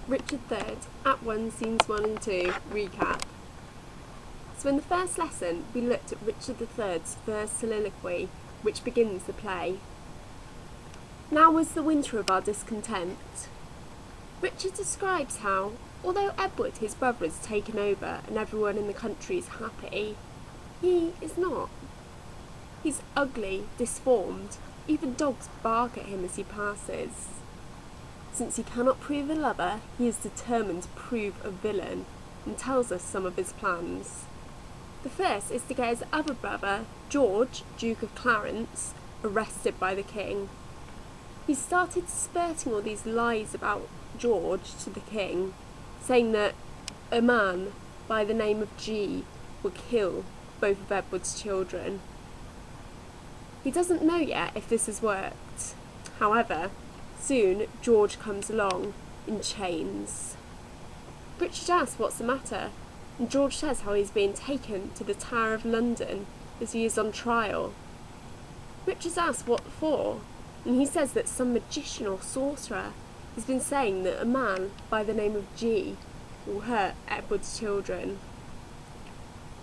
Richard III, Act 1, Scenes 1 and 2, recap. So in the first lesson, we looked at Richard III's first soliloquy, which begins the play. Now was the winter of our discontent. Richard describes how, although Edward, his brother, has taken over and everyone in the country is happy, he is not. He's ugly, disformed, even dogs bark at him as he passes. Since he cannot prove a lover, he is determined to prove a villain, and tells us some of his plans. The first is to get his other brother, George, Duke of Clarence, arrested by the king. He started spurting all these lies about George to the king, saying that a man by the name of G would kill both of Edward's children. He doesn't know yet if this has worked. However, soon George comes along in chains. Richard asks what's the matter, and George says how he's being taken to the Tower of London as he is on trial. Richard asks what for, and he says that some magician or sorcerer has been saying that a man by the name of G will hurt Edward's children.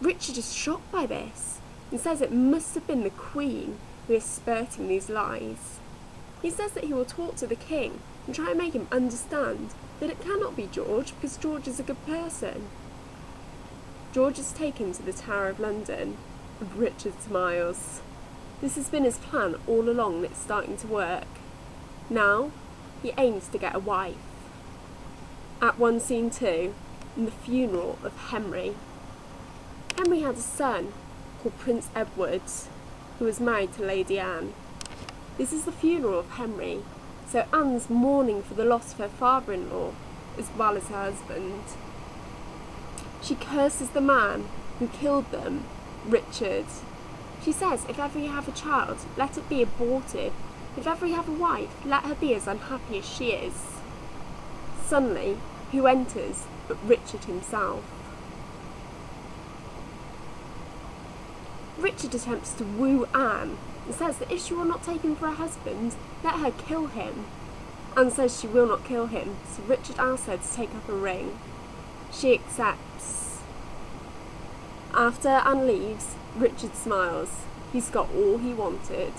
Richard is shocked by this and says it must have been the Queen who is spurting these lies. He says that he will talk to the king and try and make him understand that it cannot be George because George is a good person. George is taken to the Tower of London and Richard smiles. This has been his plan all along and it's starting to work. Now he aims to get a wife. Act 1, Scene 2, in the funeral of Henry. Henry had a son called Prince Edward, who was married to Lady Anne. This is the funeral of Henry, so Anne's mourning for the loss of her father-in-law as well as her husband. She curses the man who killed them, Richard. She says if ever you have a child, let it be aborted. If ever you have a wife, let her be as unhappy as she is. Suddenly, who enters but Richard himself? Richard attempts to woo Anne and says that if she will not take him for her husband, let her kill him. Anne says she will not kill him, so Richard asks her to take up a ring. She accepts. After Anne leaves, Richard smiles. He's got all he wanted.